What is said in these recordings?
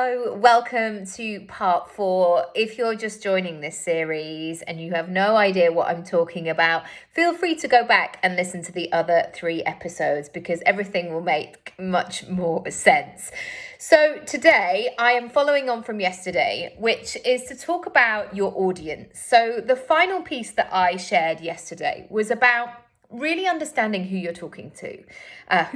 Hello, welcome to part 4. If you're just joining this series and you have no idea what I'm talking about, feel free to go back and listen to the other 3 episodes because everything will make much more sense. So today I am following on from yesterday, which is to talk about your audience. So the final piece that I shared yesterday was about really understanding who you're talking to, and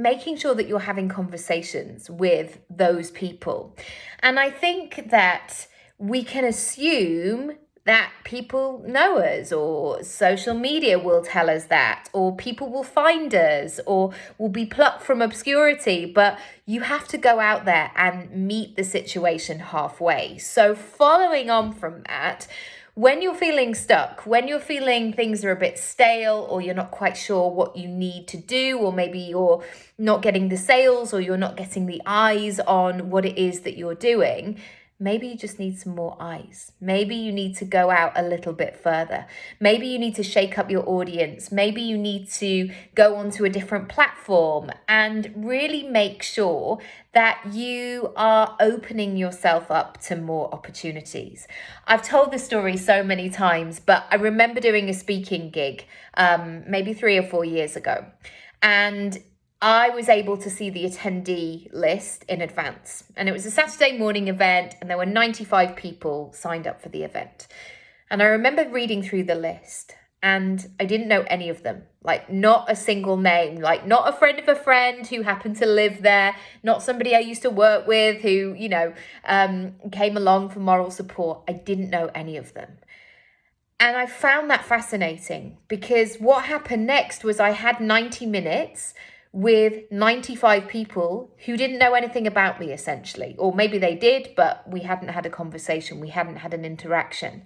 making sure that you're having conversations with those people. And I think that we can assume that people know us, or social media will tell us that, or people will find us, or will be plucked from obscurity. But you have to go out there and meet the situation halfway. So following on from that, when you're feeling stuck, when you're feeling things are a bit stale, or you're not quite sure what you need to do, or maybe you're not getting the sales, or you're not getting the eyes on what it is that you're doing, maybe you just need some more eyes. Maybe you need to go out a little bit further. Maybe you need to shake up your audience. Maybe you need to go onto a different platform and really make sure that you are opening yourself up to more opportunities. I've told this story so many times, but I remember doing a speaking gig maybe 3 or 4 years ago. And I was able to see the attendee list in advance. And it was a Saturday morning event, and there were 95 people signed up for the event. And I remember reading through the list, and I didn't know any of them. Like, not a single name, like not a friend of a friend who happened to live there, not somebody I used to work with who, came along for moral support. I didn't know any of them. And I found that fascinating, because what happened next was I had 90 minutes with 95 people who didn't know anything about me, essentially. Or maybe they did, but we hadn't had a conversation. We hadn't had an interaction.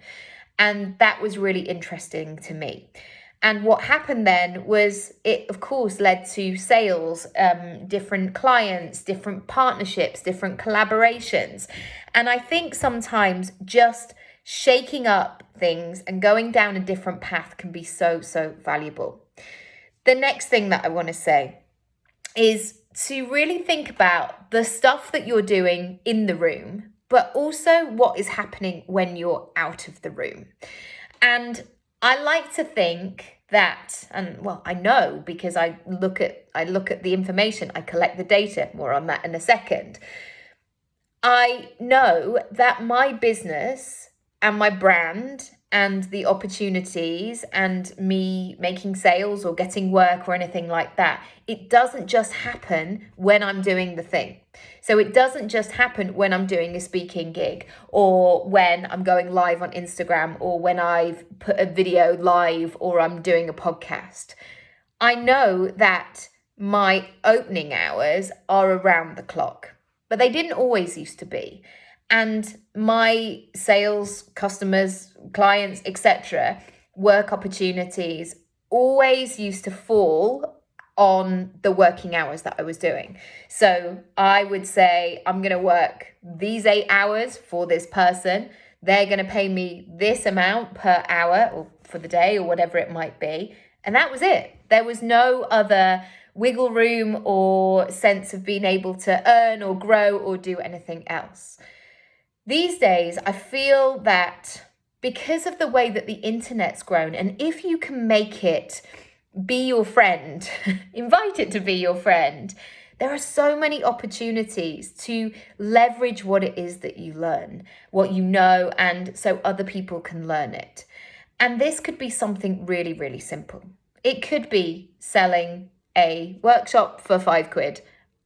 And that was really interesting to me. And what happened then was it, of course, led to sales, different clients, different partnerships, different collaborations. And I think sometimes just shaking up things and going down a different path can be so, so valuable. The next thing that I want to say is to really think about the stuff that you're doing in the room, but also what is happening when you're out of the room. And I like to think that, and well, I know because I look at the information, I collect the data, more on that in a second. I know that my business and my brand and the opportunities and me making sales or getting work or anything like that, it doesn't just happen when I'm doing the thing. So it doesn't just happen when I'm doing a speaking gig, or when I'm going live on Instagram, or when I've put a video live, or I'm doing a podcast. I know that my opening hours are around the clock, but they didn't always used to be. And my sales, customers, clients, etc., work opportunities always used to fall on the working hours that I was doing. So I would say, I'm going to work these 8 hours for this person. They're going to pay me this amount per hour, or for the day, or whatever it might be. And that was it. There was no other wiggle room or sense of being able to earn or grow or do anything else. These days, I feel that because of the way that the internet's grown, and if you can make it be your friend, invite it to be your friend, there are so many opportunities to leverage what it is that you learn, what you know, and so other people can learn it. And this could be something really, really simple. It could be selling a workshop for £5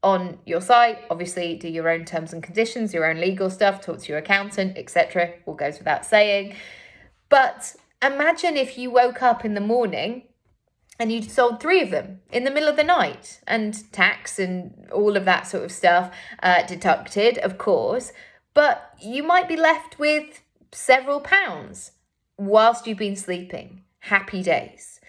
on your site. Obviously, do your own terms and conditions, your own legal stuff, talk to your accountant, etc. All goes without saying. But imagine if you woke up in the morning and you'd sold 3 of them in the middle of the night, and tax and all of that sort of stuff deducted, of course, but you might be left with several pounds whilst you've been sleeping. Happy days.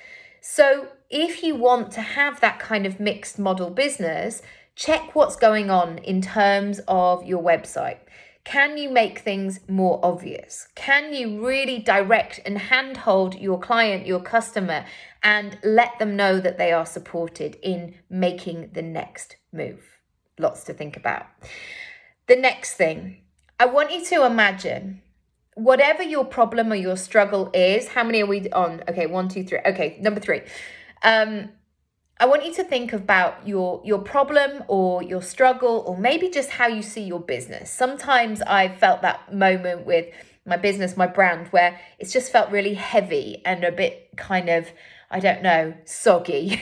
So if you want to have that kind of mixed model business, check what's going on in terms of your website. Can you make things more obvious? Can you really direct and handhold your client, your customer, and let them know that they are supported in making the next move? lots to think about. The next thing, I want you to imagine whatever your problem or your struggle is. How many are we on? Okay, 1, 2, 3. Okay, number 3. I want you to think about your problem or your struggle, or maybe just how you see your business. Sometimes I've felt that moment with my business, my brand, where it's just felt really heavy and a bit kind of, I don't know, soggy.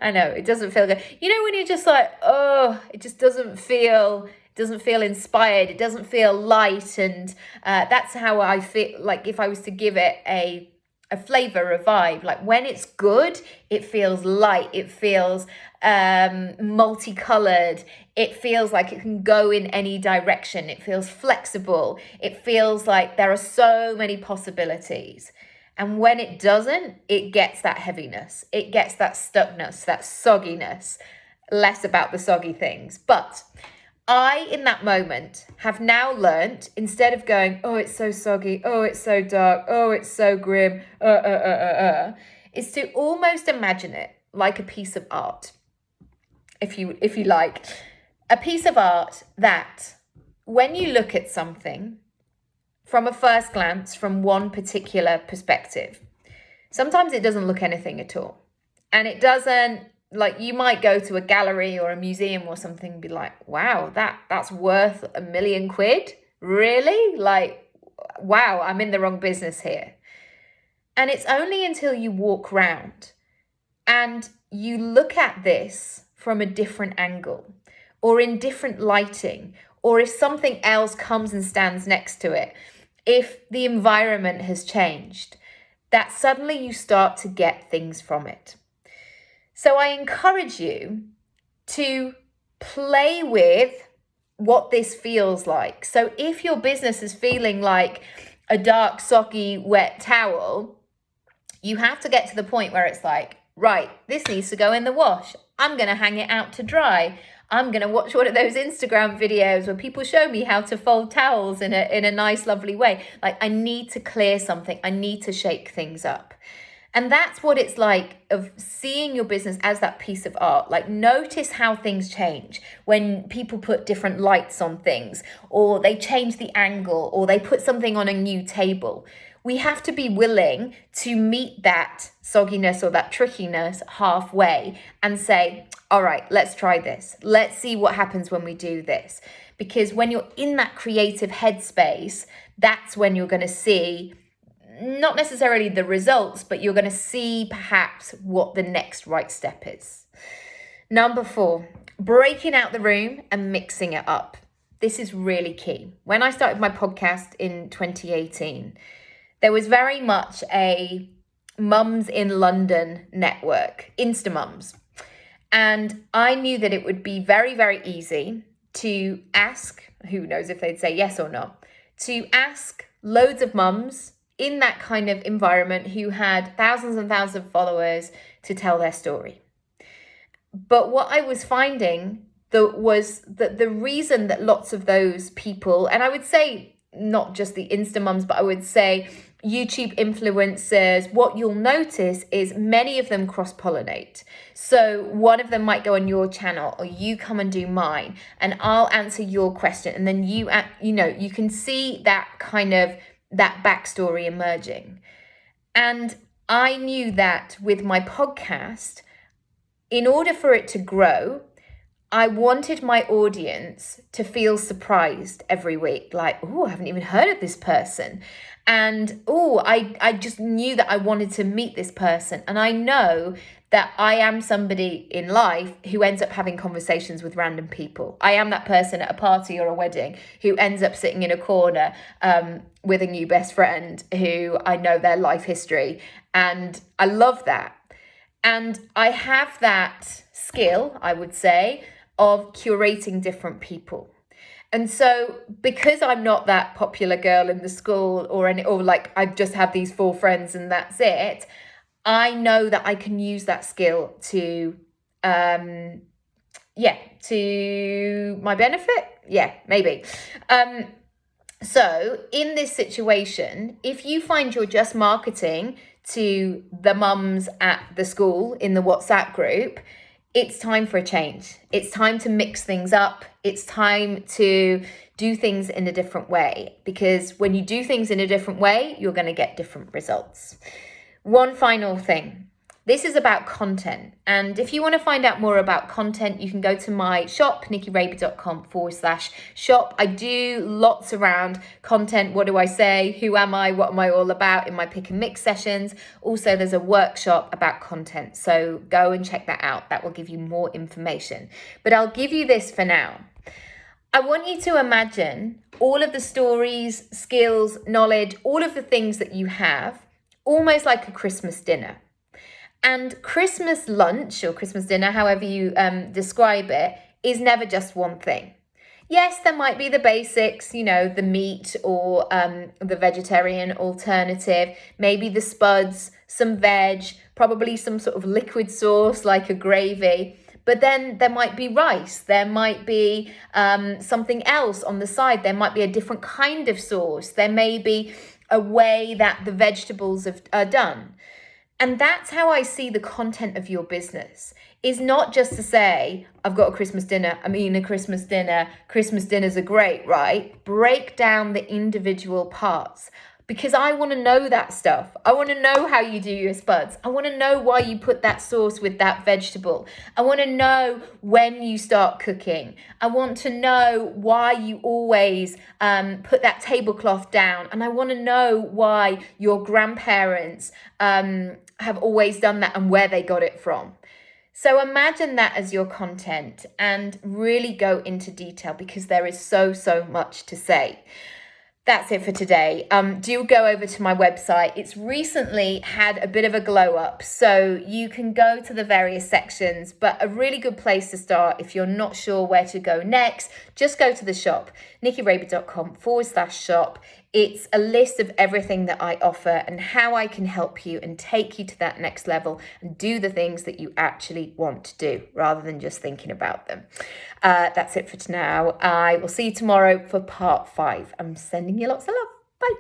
I know, it doesn't feel good. You know, when you're just like, oh, it just doesn't feel inspired. It doesn't feel light. And that's how I feel. Like if I was to give it a flavor, a vibe, like when it's good, it feels light, it feels multicolored, it feels like it can go in any direction, it feels flexible, it feels like there are so many possibilities. And when it doesn't, it gets that heaviness, it gets that stuckness, that sogginess. Less about the soggy things. But I, in that moment, have now learnt, instead of going, oh, it's so soggy, oh, it's so dark, oh, it's so grim, is to almost imagine it like a piece of art, if you like. A piece of art that, when you look at something from a first glance, from one particular perspective, sometimes it doesn't look anything at all. And it doesn't, like, you might go to a gallery or a museum or something and be like, wow, that's worth £1 million. Really? Like, wow, I'm in the wrong business here. And it's only until you walk round and you look at this from a different angle, or in different lighting, or if something else comes and stands next to it, if the environment has changed, that suddenly you start to get things from it. So I encourage you to play with what this feels like. So if your business is feeling like a dark, soggy, wet towel, you have to get to the point where it's like, right, this needs to go in the wash. I'm going to hang it out to dry. I'm going to watch one of those Instagram videos where people show me how to fold towels in a nice, lovely way. Like, I need to clear something. I need to shake things up. And that's what it's like, of seeing your business as that piece of art. Like, notice how things change when people put different lights on things, or they change the angle, or they put something on a new table. We have to be willing to meet that sogginess or that trickiness halfway and say, all right, let's try this. Let's see what happens when we do this. Because when you're in that creative headspace, that's when you're going to see not necessarily the results, but you're going to see perhaps what the next right step is. Number 4, breaking out the room and mixing it up. This is really key. When I started my podcast in 2018, there was very much a Mums in London network, Insta Mums. And I knew that it would be very, very easy to ask, who knows if they'd say yes or not, to ask loads of mums in that kind of environment who had thousands and thousands of followers to tell their story. But what I was finding was that the reason that lots of those people, and I would say not just the Insta mums, but I would say YouTube influencers, what you'll notice is many of them cross-pollinate. So one of them might go on your channel, or you come and do mine, and I'll answer your question. And then you can see that kind of that backstory emerging. And I knew that with my podcast, in order for it to grow, I wanted my audience to feel surprised every week. Like, oh, I haven't even heard of this person. And, oh, I just knew that I wanted to meet this person. And I know that I am somebody in life who ends up having conversations with random people. I am that person at a party or a wedding who ends up sitting in a corner with a new best friend who I know their life history. And I love that. And I have that skill, I would say, of curating different people. And so because I'm not that popular girl in the school or like I just have these 4 friends and that's it, I know that I can use that skill to my benefit. Yeah, maybe. So in this situation, if you find you're just marketing to the mums at the school in the WhatsApp group, it's time for a change. It's time to mix things up. It's time to do things in a different way, because when you do things in a different way, you're going to get different results. One final thing. This is about content. And if you want to find out more about content, you can go to my shop, nikkiraby.com/shop. I do lots around content. What do I say? Who am I? What am I all about in my pick and mix sessions? Also, there's a workshop about content. So go and check that out. That will give you more information. But I'll give you this for now. I want you to imagine all of the stories, skills, knowledge, all of the things that you have, almost like a Christmas dinner. And Christmas lunch or Christmas dinner, however you describe it, is never just one thing. Yes, there might be the basics, the meat or the vegetarian alternative, maybe the spuds, some veg, probably some sort of liquid sauce like a gravy. But then there might be rice, there might be something else on the side, there might be a different kind of sauce, there may be a way that the vegetables are done. And that's how I see the content of your business, is not just to say, I've got a Christmas dinner, Christmas dinners are great, right? Break down the individual parts, because I want to know that stuff. I want to know how you do your spuds. I want to know why you put that sauce with that vegetable. I want to know when you start cooking. I want to know why you always put that tablecloth down. And I want to know why your grandparents have always done that and where they got it from. So imagine that as your content and really go into detail, because there is so much to say. That's it for today. Do go over to my website. It's recently had a bit of a glow up, so you can go to the various sections, but a really good place to start if you're not sure where to go next, just go to the shop, nikkiraby.com/shop. It's a list of everything that I offer and how I can help you and take you to that next level and do the things that you actually want to do rather than just thinking about them. That's it for now. I will see you tomorrow for part 5. I'm sending you lots of love. Bye.